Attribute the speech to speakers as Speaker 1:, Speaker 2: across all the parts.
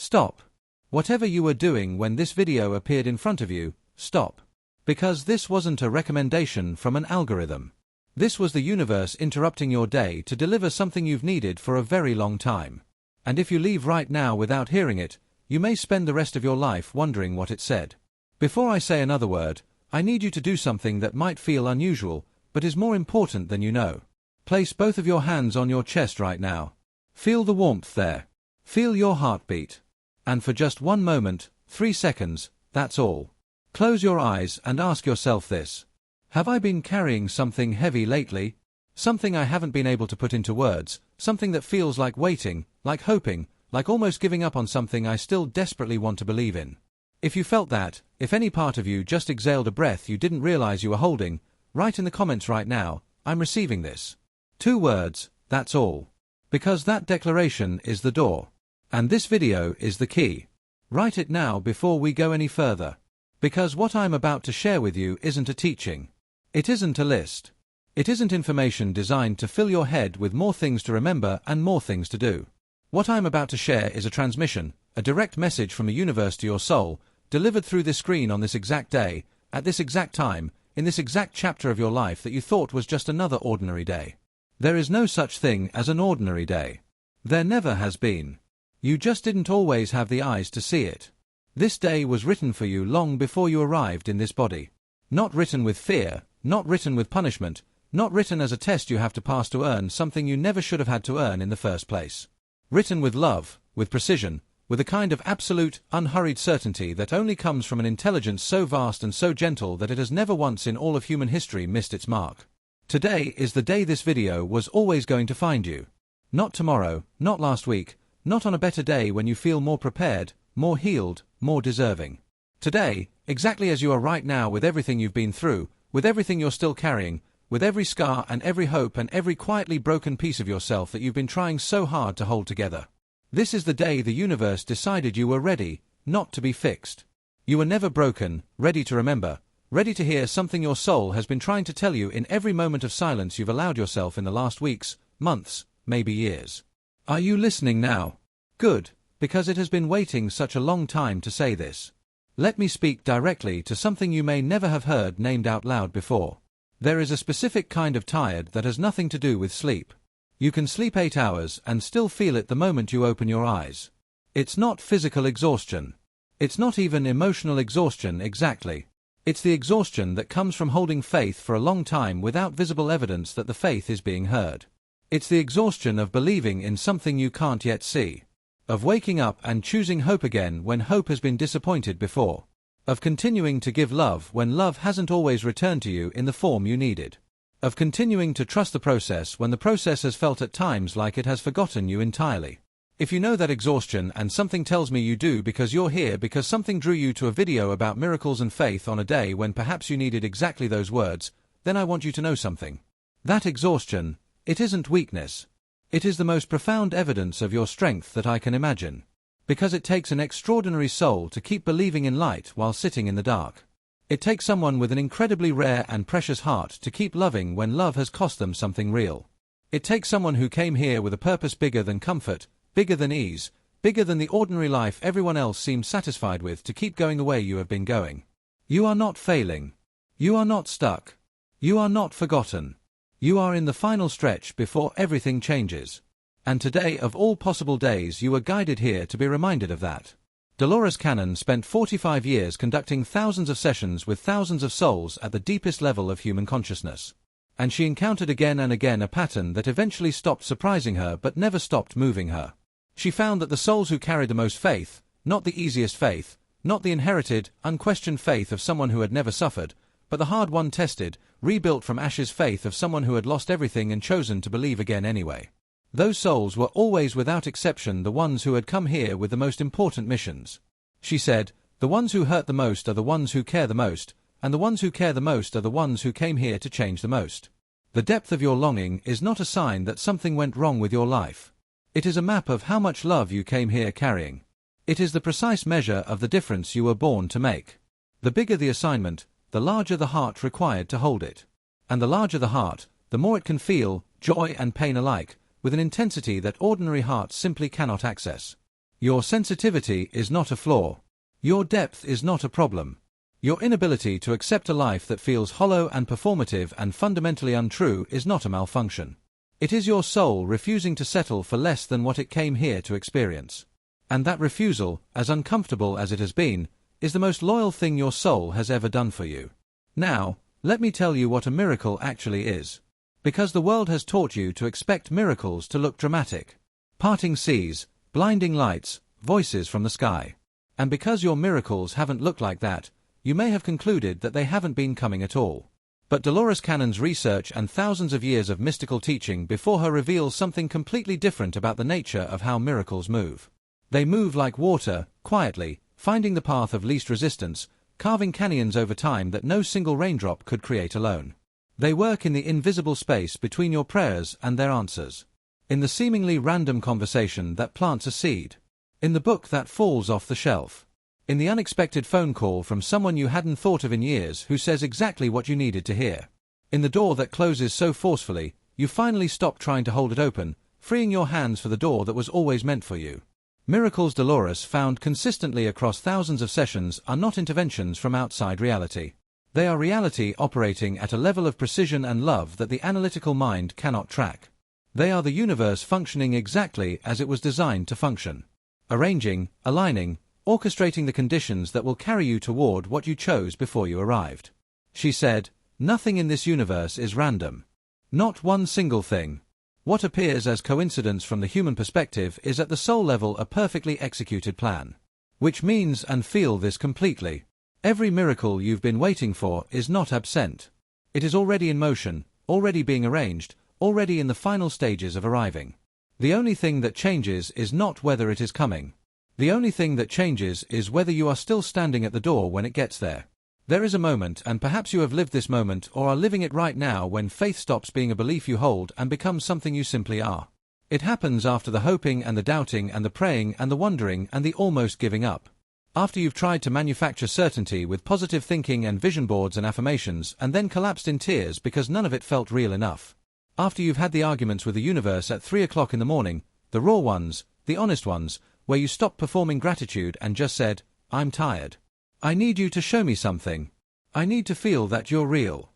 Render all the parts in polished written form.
Speaker 1: Stop. Whatever you were doing when this video appeared in front of you, stop. Because this wasn't a recommendation from an algorithm. This was the universe interrupting your day to deliver something you've needed for a very long time. And if you leave right now without hearing it, you may spend the rest of your life wondering what it said. Before I say another word, I need you to do something that might feel unusual, but is more important than you know. Place both of your hands on your chest right now. Feel the warmth there. Feel your heartbeat. And for just 1 moment, 3 seconds, that's all. Close your eyes and ask yourself this. Have I been carrying something heavy lately? Something I haven't been able to put into words, something that feels like waiting, like hoping, like almost giving up on something I still desperately want to believe in. If you felt that, if any part of you just exhaled a breath you didn't realize you were holding, write in the comments right now, I'm receiving this. 2 words, that's all. Because that declaration is the door. And this video is the key. Write it now before we go any further. Because what I'm about to share with you isn't a teaching. It isn't a list. It isn't information designed to fill your head with more things to remember and more things to do. What I'm about to share is a transmission, a direct message from the universe to your soul, delivered through this screen on this exact day, at this exact time, in this exact chapter of your life that you thought was just another ordinary day. There is no such thing as an ordinary day. There never has been. You just didn't always have the eyes to see it. This day was written for you long before you arrived in this body. Not written with fear, not written with punishment, not written as a test you have to pass to earn something you never should have had to earn in the first place. Written with love, with precision, with a kind of absolute, unhurried certainty that only comes from an intelligence so vast and so gentle that it has never once in all of human history missed its mark. Today is the day this video was always going to find you. Not tomorrow, not last week, not on a better day when you feel more prepared, more healed, more deserving. Today, exactly as you are right now with everything you've been through, with everything you're still carrying, with every scar and every hope and every quietly broken piece of yourself that you've been trying so hard to hold together. This is the day the universe decided you were ready, not to be fixed. You were never broken, ready to remember, ready to hear something your soul has been trying to tell you in every moment of silence you've allowed yourself in the last weeks, months, maybe years. Are you listening now? Good, because it has been waiting such a long time to say this. Let me speak directly to something you may never have heard named out loud before. There is a specific kind of tired that has nothing to do with sleep. You can sleep 8 hours and still feel it the moment you open your eyes. It's not physical exhaustion. It's not even emotional exhaustion exactly. It's the exhaustion that comes from holding faith for a long time without visible evidence that the faith is being heard. It's the exhaustion of believing in something you can't yet see. Of waking up and choosing hope again when hope has been disappointed before. Of continuing to give love when love hasn't always returned to you in the form you needed. Of continuing to trust the process when the process has felt at times like it has forgotten you entirely. If you know that exhaustion, and something tells me you do because you're here because something drew you to a video about miracles and faith on a day when perhaps you needed exactly those words, then I want you to know something. That exhaustion, it isn't weakness. It is the most profound evidence of your strength that I can imagine. Because it takes an extraordinary soul to keep believing in light while sitting in the dark. It takes someone with an incredibly rare and precious heart to keep loving when love has cost them something real. It takes someone who came here with a purpose bigger than comfort, bigger than ease, bigger than the ordinary life everyone else seems satisfied with to keep going the way you have been going. You are not failing. You are not stuck. You are not forgotten. You are in the final stretch before everything changes. And today of all possible days you were guided here to be reminded of that. Dolores Cannon spent 45 years conducting thousands of sessions with thousands of souls at the deepest level of human consciousness. And she encountered again and again a pattern that eventually stopped surprising her but never stopped moving her. She found that the souls who carried the most faith, not the easiest faith, not the inherited, unquestioned faith of someone who had never suffered, but the hard-won tested, rebuilt from ashes faith of someone who had lost everything and chosen to believe again anyway. Those souls were always without exception the ones who had come here with the most important missions. She said, the ones who hurt the most are the ones who care the most, and the ones who care the most are the ones who came here to change the most. The depth of your longing is not a sign that something went wrong with your life. It is a map of how much love you came here carrying. It is the precise measure of the difference you were born to make. The bigger the assignment, the larger the heart required to hold it. And the larger the heart, the more it can feel, joy and pain alike, with an intensity that ordinary hearts simply cannot access. Your sensitivity is not a flaw. Your depth is not a problem. Your inability to accept a life that feels hollow and performative and fundamentally untrue is not a malfunction. It is your soul refusing to settle for less than what it came here to experience. And that refusal, as uncomfortable as it has been, is the most loyal thing your soul has ever done for you. Now, let me tell you what a miracle actually is. Because the world has taught you to expect miracles to look dramatic. Parting seas, blinding lights, voices from the sky. And because your miracles haven't looked like that, you may have concluded that they haven't been coming at all. But Dolores Cannon's research and thousands of years of mystical teaching before her reveals something completely different about the nature of how miracles move. They move like water, quietly, finding the path of least resistance, carving canyons over time that no single raindrop could create alone. They work in the invisible space between your prayers and their answers. In the seemingly random conversation that plants a seed. In the book that falls off the shelf. In the unexpected phone call from someone you hadn't thought of in years who says exactly what you needed to hear. In the door that closes so forcefully, you finally stop trying to hold it open, freeing your hands for the door that was always meant for you. Miracles Dolores found consistently across thousands of sessions are not interventions from outside reality. They are reality operating at a level of precision and love that the analytical mind cannot track. They are the universe functioning exactly as it was designed to function. Arranging, aligning, orchestrating the conditions that will carry you toward what you chose before you arrived. She said, "Nothing in this universe is random. Not one single thing. What appears as coincidence from the human perspective is at the soul level a perfectly executed plan. Which means, and feel this completely, every miracle you've been waiting for is not absent. It is already in motion, already being arranged, already in the final stages of arriving. The only thing that changes is not whether it is coming. The only thing that changes is whether you are still standing at the door when it gets there. There is a moment, and perhaps you have lived this moment or are living it right now, when faith stops being a belief you hold and becomes something you simply are. It happens after the hoping and the doubting and the praying and the wondering and the almost giving up. After you've tried to manufacture certainty with positive thinking and vision boards and affirmations and then collapsed in tears because none of it felt real enough. After you've had the arguments with the universe at 3 o'clock in the morning, the raw ones, the honest ones, where you stopped performing gratitude and just said, "I'm tired. I need you to show me something. I need to feel that you're real."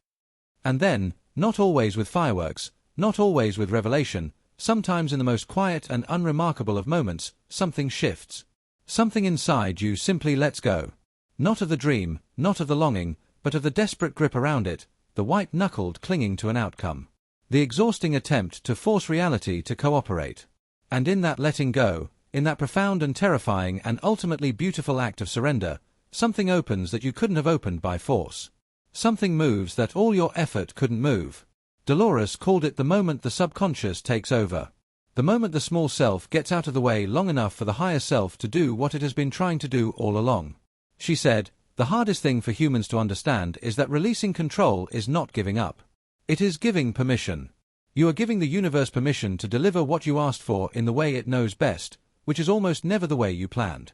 Speaker 1: And then, not always with fireworks, not always with revelation, sometimes in the most quiet and unremarkable of moments, something shifts. Something inside you simply lets go. Not of the dream, not of the longing, but of the desperate grip around it, the white-knuckled clinging to an outcome. The exhausting attempt to force reality to cooperate. And in that letting go, in that profound and terrifying and ultimately beautiful act of surrender, something opens that you couldn't have opened by force. Something moves that all your effort couldn't move. Dolores called it the moment the subconscious takes over. The moment the small self gets out of the way long enough for the higher self to do what it has been trying to do all along. She said, "The hardest thing for humans to understand is that releasing control is not giving up. It is giving permission. You are giving the universe permission to deliver what you asked for in the way it knows best, which is almost never the way you planned."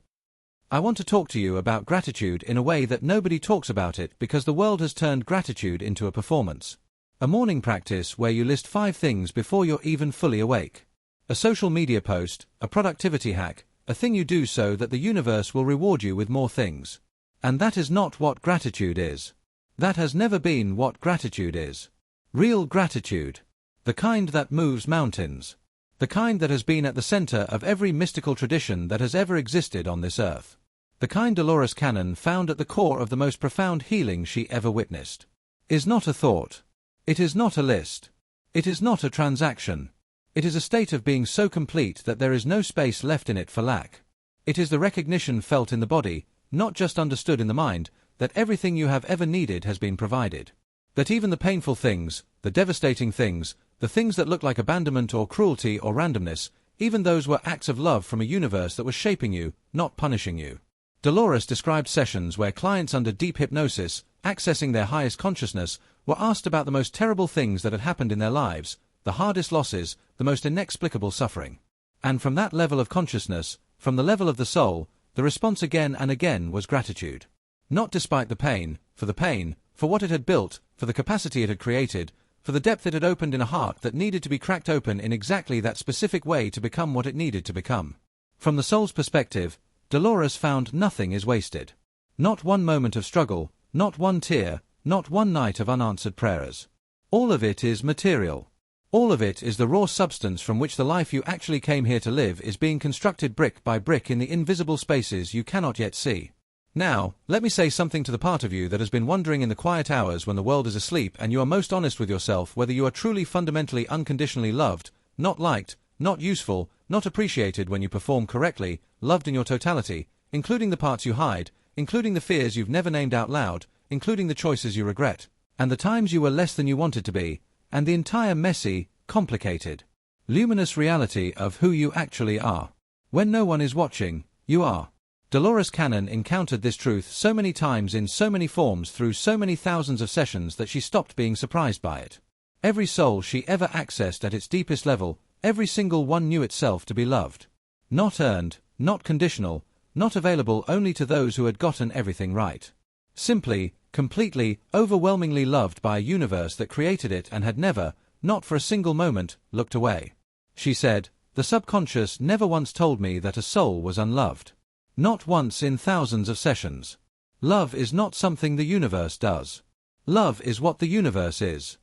Speaker 1: I want to talk to you about gratitude in a way that nobody talks about it, because the world has turned gratitude into a performance. A morning practice where you list 5 things before you're even fully awake. A social media post, a productivity hack, a thing you do so that the universe will reward you with more things. And that is not what gratitude is. That has never been what gratitude is. Real gratitude. The kind that moves mountains. The kind that has been at the center of every mystical tradition that has ever existed on this earth. The kind Dolores Cannon found at the core of the most profound healing she ever witnessed. Is not a thought. It is not a list. It is not a transaction. It is a state of being so complete that there is no space left in it for lack. It is the recognition felt in the body, not just understood in the mind, that everything you have ever needed has been provided. That even the painful things, the devastating things, the things that look like abandonment or cruelty or randomness, even those were acts of love from a universe that was shaping you, not punishing you. Dolores described sessions where clients under deep hypnosis, accessing their highest consciousness, were asked about the most terrible things that had happened in their lives, the hardest losses, the most inexplicable suffering. And from that level of consciousness, from the level of the soul, the response again and again was gratitude. Not despite the pain, for what it had built, for the capacity it had created, for the depth it had opened in a heart that needed to be cracked open in exactly that specific way to become what it needed to become. From the soul's perspective, Dolores found nothing is wasted. Not one moment of struggle, not one tear, not one night of unanswered prayers. All of it is material. All of it is the raw substance from which the life you actually came here to live is being constructed brick by brick in the invisible spaces you cannot yet see. Now, let me say something to the part of you that has been wondering in the quiet hours when the world is asleep and you are most honest with yourself whether you are truly fundamentally unconditionally loved, not liked, not useful, not appreciated when you perform correctly, loved in your totality, including the parts you hide, including the fears you've never named out loud, including the choices you regret, and the times you were less than you wanted to be, and the entire messy, complicated, luminous reality of who you actually are. When no one is watching, you are. Dolores Cannon encountered this truth so many times in so many forms through so many thousands of sessions that she stopped being surprised by it. Every soul she ever accessed at its deepest level, every single one knew itself to be loved. Not earned, not conditional, not available only to those who had gotten everything right. Simply, completely, overwhelmingly loved by a universe that created it and had never, not for a single moment, looked away. She said, "The subconscious never once told me that a soul was unloved. Not once in thousands of sessions. Love is not something the universe does. Love is what the universe is.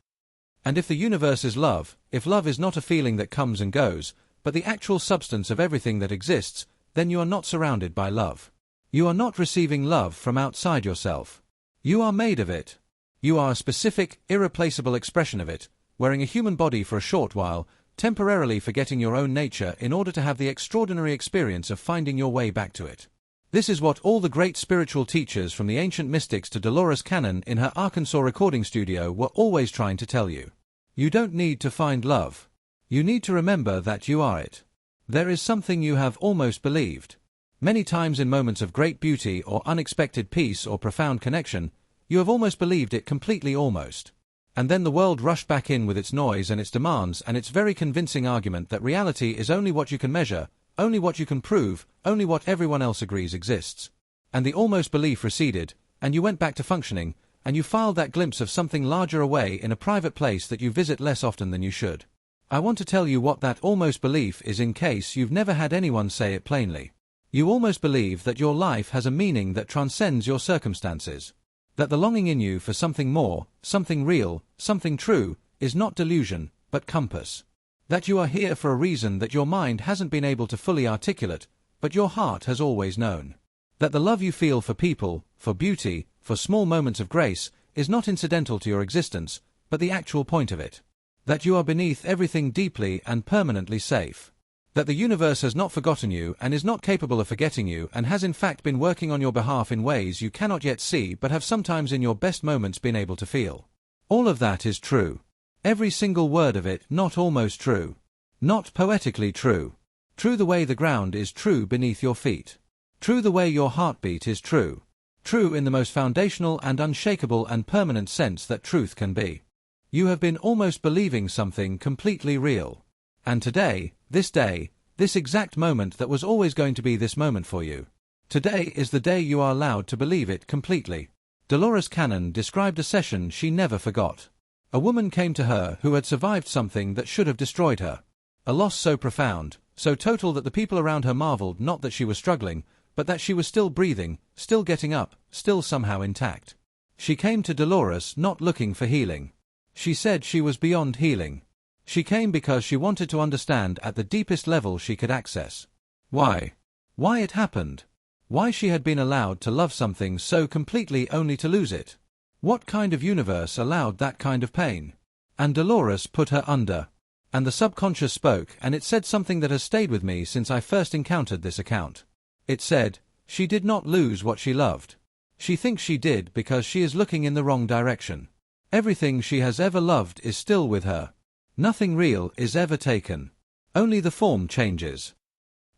Speaker 1: And if the universe is love, if love is not a feeling that comes and goes, but the actual substance of everything that exists, then you are not surrounded by love. You are not receiving love from outside yourself. You are made of it. You are a specific, irreplaceable expression of it, wearing a human body for a short while, temporarily forgetting your own nature in order to have the extraordinary experience of finding your way back to it. This is what all the great spiritual teachers from the ancient mystics to Dolores Cannon in her Arkansas recording studio were always trying to tell you. You don't need to find love. You need to remember that you are it. There is something you have almost believed. Many times in moments of great beauty or unexpected peace or profound connection, you have almost believed it completely almost. And then the world rushed back in with its noise and its demands and its very convincing argument that reality is only what you can measure, only what you can prove, only what everyone else agrees exists. And the almost belief receded, and you went back to functioning, and you filed that glimpse of something larger away in a private place that you visit less often than you should. I want to tell you what that almost belief is in case you've never had anyone say it plainly. You almost believe that your life has a meaning that transcends your circumstances. That the longing in you for something more, something real, something true, is not delusion, but compass. That you are here for a reason that your mind hasn't been able to fully articulate, but your heart has always known. That the love you feel for people, for beauty, for small moments of grace, is not incidental to your existence, but the actual point of it. That you are beneath everything deeply and permanently safe. That the universe has not forgotten you and is not capable of forgetting you and has in fact been working on your behalf in ways you cannot yet see but have sometimes in your best moments been able to feel. All of that is true. Every single word of it not almost true. Not poetically true. True the way the ground is true beneath your feet. True the way your heartbeat is true. True in the most foundational and unshakable and permanent sense that truth can be. You have been almost believing something completely real. And today, this exact moment that was always going to be this moment for you. Today is the day you are allowed to believe it completely. Dolores Cannon described a session she never forgot. A woman came to her who had survived something that should have destroyed her. A loss so profound, so total that the people around her marveled not that she was struggling, but that she was still breathing, still getting up, still somehow intact. She came to Dolores not looking for healing. She said she was beyond healing. She came because she wanted to understand at the deepest level she could access. Why? Why it happened? Why she had been allowed to love something so completely only to lose it? What kind of universe allowed that kind of pain? And Dolores put her under. And the subconscious spoke, and it said something that has stayed with me since I first encountered this account. It said, she did not lose what she loved. She thinks she did because she is looking in the wrong direction. Everything she has ever loved is still with her. Nothing real is ever taken. Only the form changes.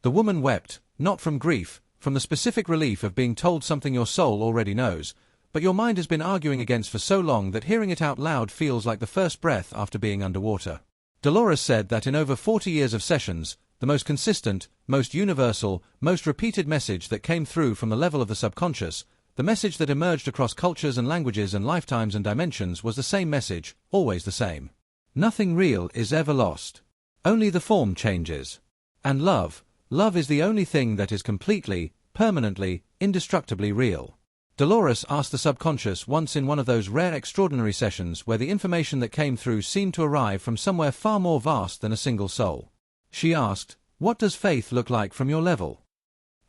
Speaker 1: The woman wept, not from grief, from the specific relief of being told something your soul already knows, but your mind has been arguing against for so long that hearing it out loud feels like the first breath after being underwater. Dolores said that in over 40 years of sessions, the most consistent, most universal, most repeated message that came through from the level of the subconscious, the message that emerged across cultures and languages and lifetimes and dimensions was the same message, always the same. Nothing real is ever lost. Only the form changes. And love Love is the only thing that is completely, permanently, indestructibly real. Dolores asked the subconscious once in one of those rare extraordinary sessions where the information that came through seemed to arrive from somewhere far more vast than a single soul. She asked, "What does faith look like from your level?"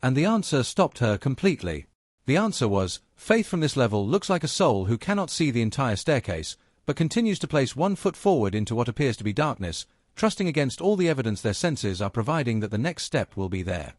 Speaker 1: And the answer stopped her completely. The answer was, faith from this level looks like a soul who cannot see the entire staircase, but continues to place one foot forward into what appears to be darkness, trusting against all the evidence their senses are providing that the next step will be there.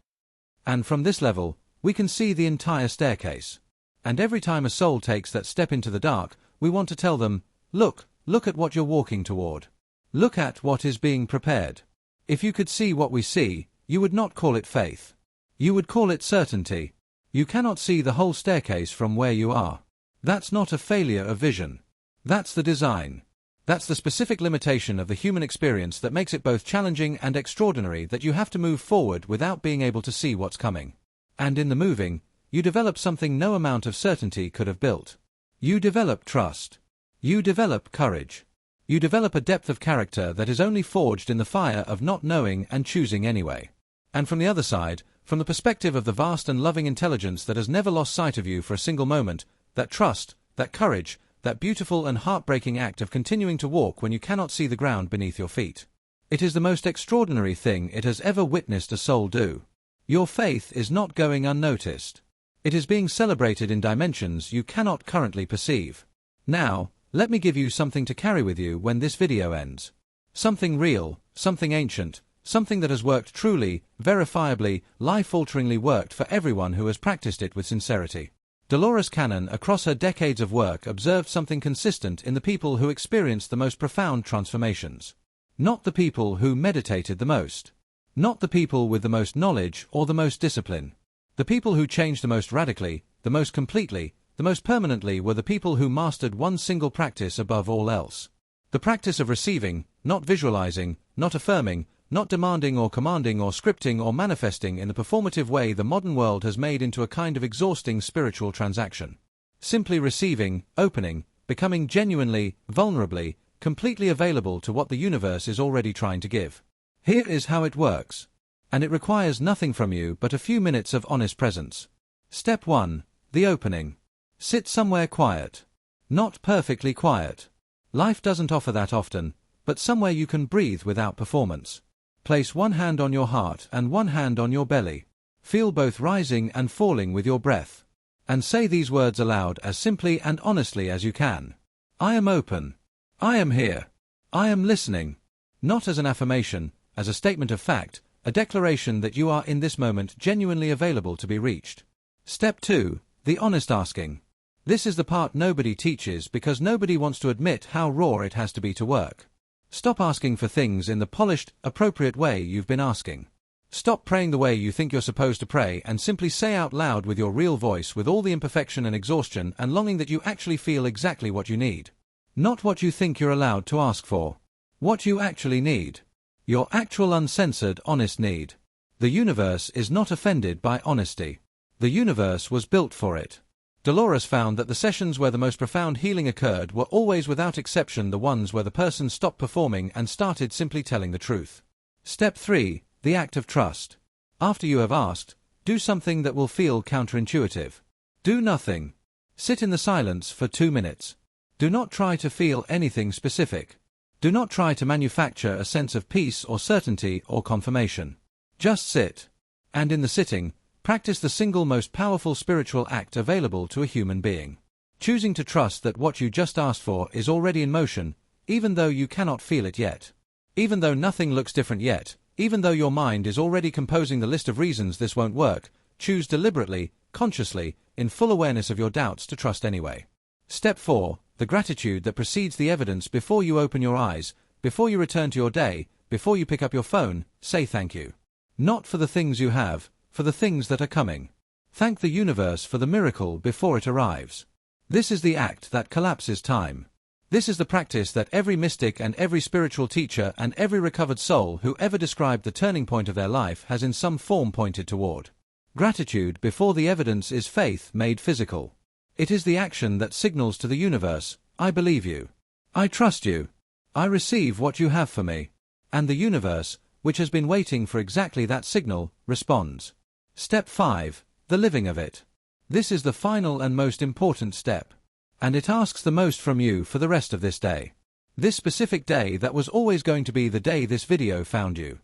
Speaker 1: And from this level, we can see the entire staircase. And every time a soul takes that step into the dark, we want to tell them, look at what you're walking toward. Look at what is being prepared. If you could see what we see, you would not call it faith. You would call it certainty. You cannot see the whole staircase from where you are. That's not a failure of vision. That's the design. That's the specific limitation of the human experience that makes it both challenging and extraordinary, that you have to move forward without being able to see what's coming. And in the moving, you develop something no amount of certainty could have built. You develop trust. You develop courage. You develop a depth of character that is only forged in the fire of not knowing and choosing anyway. And from the other side, from the perspective of the vast and loving intelligence that has never lost sight of you for a single moment, that trust, that courage, that beautiful and heartbreaking act of continuing to walk when you cannot see the ground beneath your feet. It is the most extraordinary thing it has ever witnessed a soul do. Your faith is not going unnoticed. It is being celebrated in dimensions you cannot currently perceive. Now, let me give you something to carry with you when this video ends. Something real, something ancient, something that has worked truly, verifiably, life-alteringly worked for everyone who has practiced it with sincerity. Dolores Cannon, across her decades of work, observed something consistent in the people who experienced the most profound transformations. Not the people who meditated the most. Not the people with the most knowledge or the most discipline. The people who changed the most radically, the most completely, the most permanently were the people who mastered one single practice above all else. The practice of receiving, not visualizing, not affirming, not demanding or commanding or scripting or manifesting in the performative way the modern world has made into a kind of exhausting spiritual transaction. Simply receiving, opening, becoming genuinely, vulnerably, completely available to what the universe is already trying to give. Here is how it works. And it requires nothing from you but a few minutes of honest presence. Step 1. The opening. Sit somewhere quiet. Not perfectly quiet. Life doesn't offer that often, but somewhere you can breathe without performance. Place one hand on your heart and one hand on your belly. Feel both rising and falling with your breath. And say these words aloud as simply and honestly as you can. I am open. I am here. I am listening. Not as an affirmation, as a statement of fact, a declaration that you are in this moment genuinely available to be reached. Step 2. The honest asking. This is the part nobody teaches because nobody wants to admit how raw it has to be to work. Stop asking for things in the polished, appropriate way you've been asking. Stop praying the way you think you're supposed to pray and simply say out loud with your real voice, with all the imperfection and exhaustion and longing, that you actually feel exactly what you need. Not what you think you're allowed to ask for. What you actually need. Your actual uncensored, honest need. The universe is not offended by honesty. The universe was built for it. Dolores found that the sessions where the most profound healing occurred were always, without exception, the ones where the person stopped performing and started simply telling the truth. Step 3. The act of trust. After you have asked, do something that will feel counterintuitive. Do nothing. Sit in the silence for 2 minutes. Do not try to feel anything specific. Do not try to manufacture a sense of peace or certainty or confirmation. Just sit. And in the sitting, practice the single most powerful spiritual act available to a human being. Choosing to trust that what you just asked for is already in motion, even though you cannot feel it yet. Even though nothing looks different yet, even though your mind is already composing the list of reasons this won't work, choose deliberately, consciously, in full awareness of your doubts, to trust anyway. Step 4. The gratitude that precedes the evidence. Before you open your eyes, before you return to your day, before you pick up your phone, say thank you. Not for the things you have, for the things that are coming. Thank the universe for the miracle before it arrives. This is the act that collapses time. This is the practice that every mystic and every spiritual teacher and every recovered soul who ever described the turning point of their life has in some form pointed toward. Gratitude before the evidence is faith made physical. It is the action that signals to the universe, I believe you. I trust you. I receive what you have for me. And the universe, which has been waiting for exactly that signal, responds. Step 5. The living of it. This is the final and most important step. And it asks the most from you for the rest of this day. This specific day that was always going to be the day this video found you.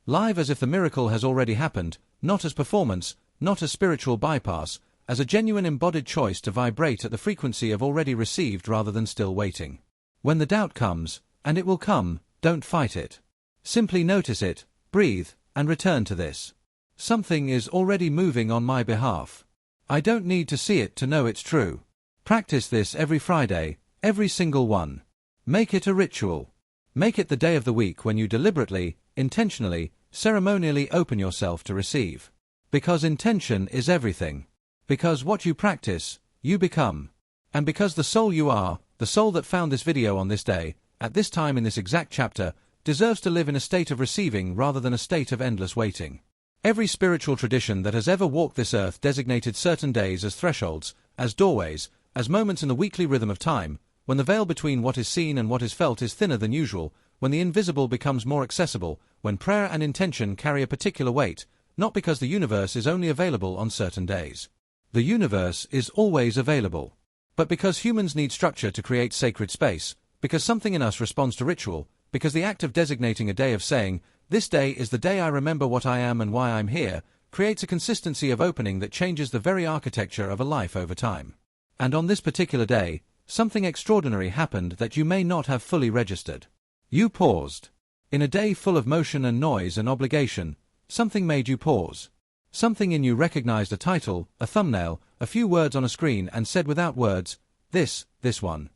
Speaker 1: Live as if the miracle has already happened, not as performance, not as spiritual bypass, as a genuine embodied choice to vibrate at the frequency of already received rather than still waiting. When the doubt comes, and it will come, don't fight it. Simply notice it, breathe, and return to this. Something is already moving on my behalf. I don't need to see it to know it's true. Practice this every Friday, every single one. Make it a ritual. Make it the day of the week when you deliberately, intentionally, ceremonially open yourself to receive. Because intention is everything. Because what you practice, you become. And because the soul you are, the soul that found this video on this day, at this time in this exact chapter, deserves to live in a state of receiving rather than a state of endless waiting. Every spiritual tradition that has ever walked this earth designated certain days as thresholds, as doorways, as moments in the weekly rhythm of time, when the veil between what is seen and what is felt is thinner than usual, when the invisible becomes more accessible, when prayer and intention carry a particular weight, not because the universe is only available on certain days. The universe is always available. But because humans need structure to create sacred space, because something in us responds to ritual, because the act of designating a day of saying, "This day is the day I remember what I am and why I'm here," creates a consistency of opening that changes the very architecture of a life over time. And on this particular day, something extraordinary happened that you may not have fully registered. You paused. In a day full of motion and noise and obligation, something made you pause. Something in you recognized a title, a thumbnail, a few words on a screen and said without words, this one.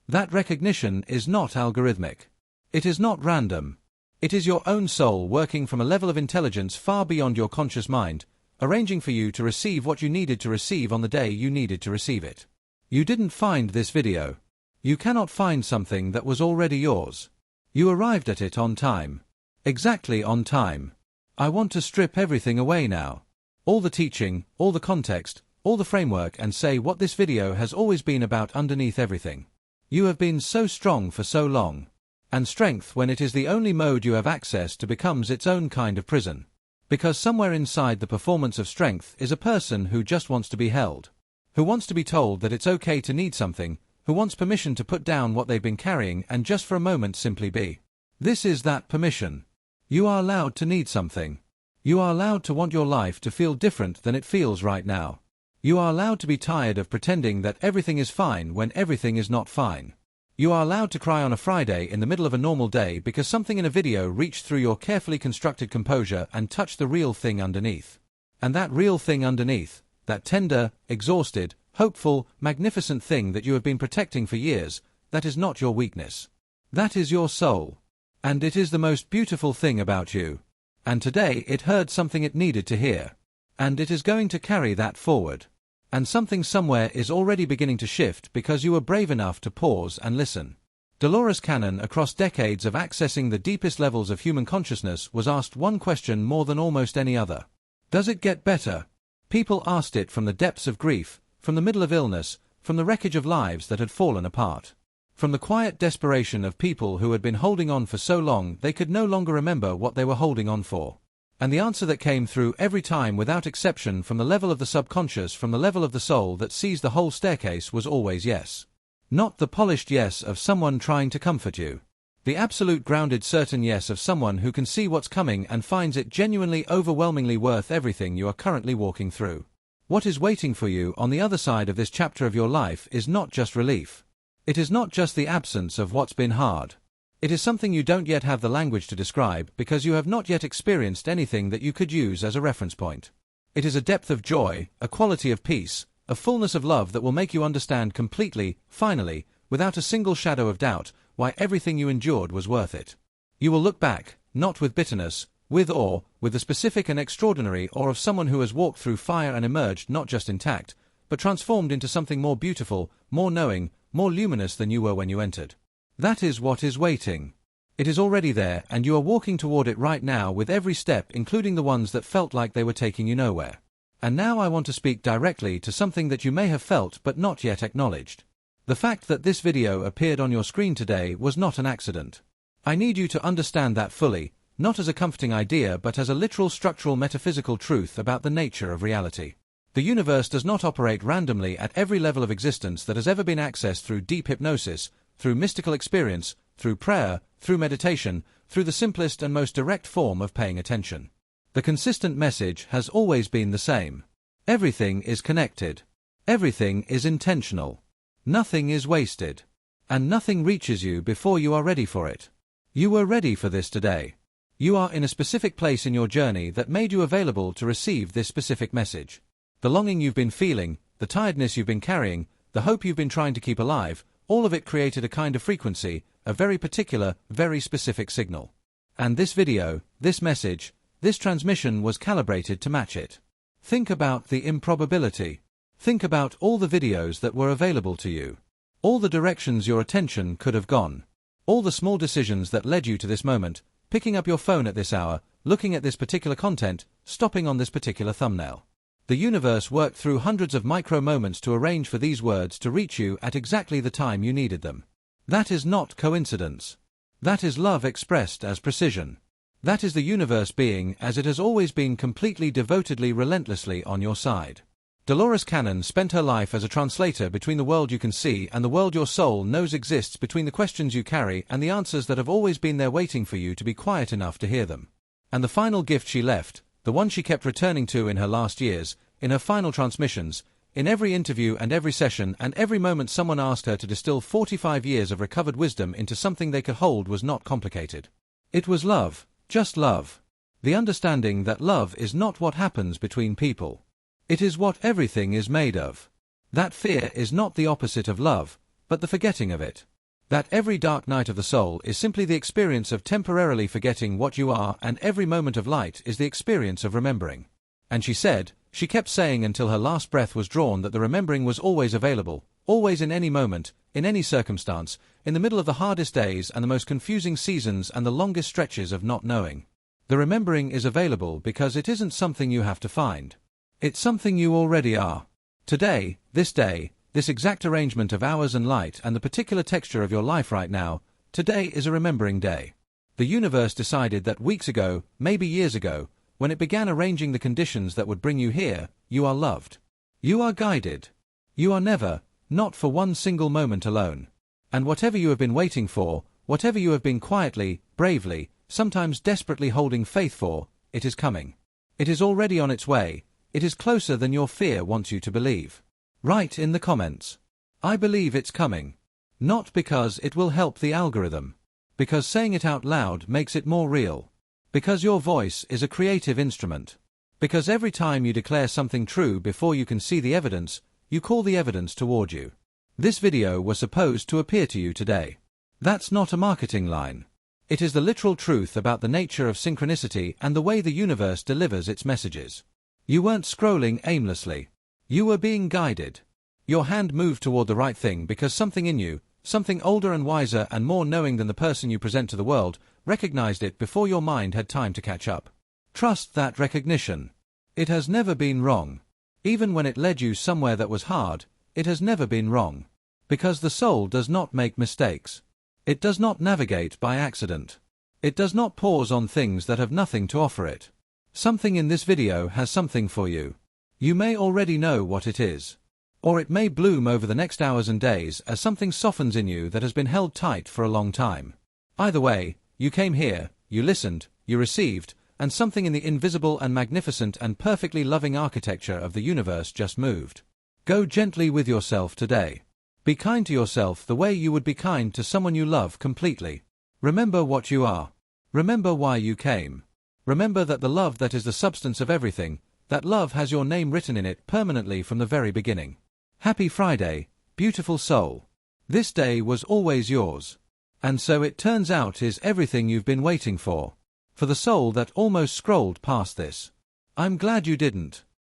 Speaker 1: That recognition is not algorithmic. It is not random. It is your own soul working from a level of intelligence far beyond your conscious mind, arranging for you to receive what you needed to receive on the day you needed to receive it. You didn't find this video. You cannot find something that was already yours. You arrived at it on time. Exactly on time. I want to strip everything away now. All the teaching, all the context, all the framework and say what this video has always been about underneath everything. You have been so strong for so long. And strength, when it is the only mode you have access to, becomes its own kind of prison. Because somewhere inside the performance of strength is a person who just wants to be held. Who wants to be told that it's okay to need something, who wants permission to put down what they've been carrying and just for a moment simply be. This is that permission. You are allowed to need something. You are allowed to want your life to feel different than it feels right now. You are allowed to be tired of pretending that everything is fine when everything is not fine. You are allowed to cry on a Friday in the middle of a normal day because something in a video reached through your carefully constructed composure and touched the real thing underneath. And that real thing underneath, that tender, exhausted, hopeful, magnificent thing that you have been protecting for years, that is not your weakness. That is your soul. And it is the most beautiful thing about you. And today it heard something it needed to hear. And it is going to carry that forward. And something somewhere is already beginning to shift because you were brave enough to pause and listen. Dolores Cannon, across decades of accessing the deepest levels of human consciousness, was asked one question more than almost any other. Does it get better? People asked it from the depths of grief, from the middle of illness, from the wreckage of lives that had fallen apart. From the quiet desperation of people who had been holding on for so long they could no longer remember what they were holding on for. And the answer that came through every time without exception from the level of the subconscious, from the level of the soul that sees the whole staircase, was always yes. Not the polished yes of someone trying to comfort you. The absolute grounded certain yes of someone who can see what's coming and finds it genuinely overwhelmingly worth everything you are currently walking through. What is waiting for you on the other side of this chapter of your life is not just relief. It is not just the absence of what's been hard. It is something you don't yet have the language to describe because you have not yet experienced anything that you could use as a reference point. It is a depth of joy, a quality of peace, a fullness of love that will make you understand completely, finally, without a single shadow of doubt, why everything you endured was worth it. You will look back, not with bitterness, with awe, with the specific and extraordinary awe of someone who has walked through fire and emerged not just intact, but transformed into something more beautiful, more knowing, more luminous than you were when you entered. That is what is waiting. It is already there, and you are walking toward it right now with every step, including the ones that felt like they were taking you nowhere. And now I want to speak directly to something that you may have felt but not yet acknowledged. The fact that this video appeared on your screen today was not an accident. I need you to understand that fully, not as a comforting idea but as a literal structural metaphysical truth about the nature of reality. The universe does not operate randomly at every level of existence that has ever been accessed through deep hypnosis, through mystical experience, through prayer, through meditation, through the simplest and most direct form of paying attention. The consistent message has always been the same. Everything is connected. Everything is intentional. Nothing is wasted. And nothing reaches you before you are ready for it. You were ready for this today. You are in a specific place in your journey that made you available to receive this specific message. The longing you've been feeling, the tiredness you've been carrying, the hope you've been trying to keep alive, all of it created a kind of frequency, a very particular, very specific signal. And this video, this message, this transmission was calibrated to match it. Think about the improbability. Think about all the videos that were available to you. All the directions your attention could have gone. All the small decisions that led you to this moment, picking up your phone at this hour, looking at this particular content, stopping on this particular thumbnail. The universe worked through hundreds of micro moments to arrange for these words to reach you at exactly the time you needed them. That is not coincidence. That is love expressed as precision. That is the universe being as it has always been, completely, devotedly, relentlessly on your side. Dolores Cannon spent her life as a translator between the world you can see and the world your soul knows exists, between the questions you carry and the answers that have always been there waiting for you to be quiet enough to hear them. And the final gift she left, the one she kept returning to in her last years, in her final transmissions, in every interview and every session and every moment someone asked her to distill 45 years of recovered wisdom into something they could hold, was not complicated. It was love, just love. The understanding that love is not what happens between people. It is what everything is made of. That fear is not the opposite of love, but the forgetting of it. That every dark night of the soul is simply the experience of temporarily forgetting what you are, and every moment of light is the experience of remembering. And she kept saying until her last breath was drawn, that the remembering was always available, always, in any moment, in any circumstance, in the middle of the hardest days and the most confusing seasons and the longest stretches of not knowing. The remembering is available because it isn't something you have to find. It's something you already are. Today, this exact arrangement of hours and light and the particular texture of your life right now, today is a remembering day. The universe decided that weeks ago, maybe years ago, when it began arranging the conditions that would bring you here, you are loved. You are guided. You are never, not for one single moment, alone. And whatever you have been waiting for, whatever you have been quietly, bravely, sometimes desperately holding faith for, it is coming. It is already on its way. It is closer than your fear wants you to believe. Write in the comments, I believe it's coming. Not because it will help the algorithm. Because saying it out loud makes it more real. Because your voice is a creative instrument. Because every time you declare something true before you can see the evidence, you call the evidence toward you. This video was supposed to appear to you today. That's not a marketing line. It is the literal truth about the nature of synchronicity and the way the universe delivers its messages. You weren't scrolling aimlessly. You were being guided. Your hand moved toward the right thing because something in you, something older and wiser and more knowing than the person you present to the world, recognized it before your mind had time to catch up. Trust that recognition. It has never been wrong. Even when it led you somewhere that was hard, it has never been wrong. Because the soul does not make mistakes. It does not navigate by accident. It does not pause on things that have nothing to offer it. Something in this video has something for you. You may already know what it is. Or it may bloom over the next hours and days as something softens in you that has been held tight for a long time. Either way, you came here, you listened, you received, and something in the invisible and magnificent and perfectly loving architecture of the universe just moved. Go gently with yourself today. Be kind to yourself the way you would be kind to someone you love completely. Remember what you are. Remember why you came. Remember that the love that is the substance of everything, that love has your name written in it permanently from the very beginning. Happy Friday, beautiful soul. This day was always yours. And so it turns out is everything you've been waiting for. For the soul that almost scrolled past this. I'm glad you didn't.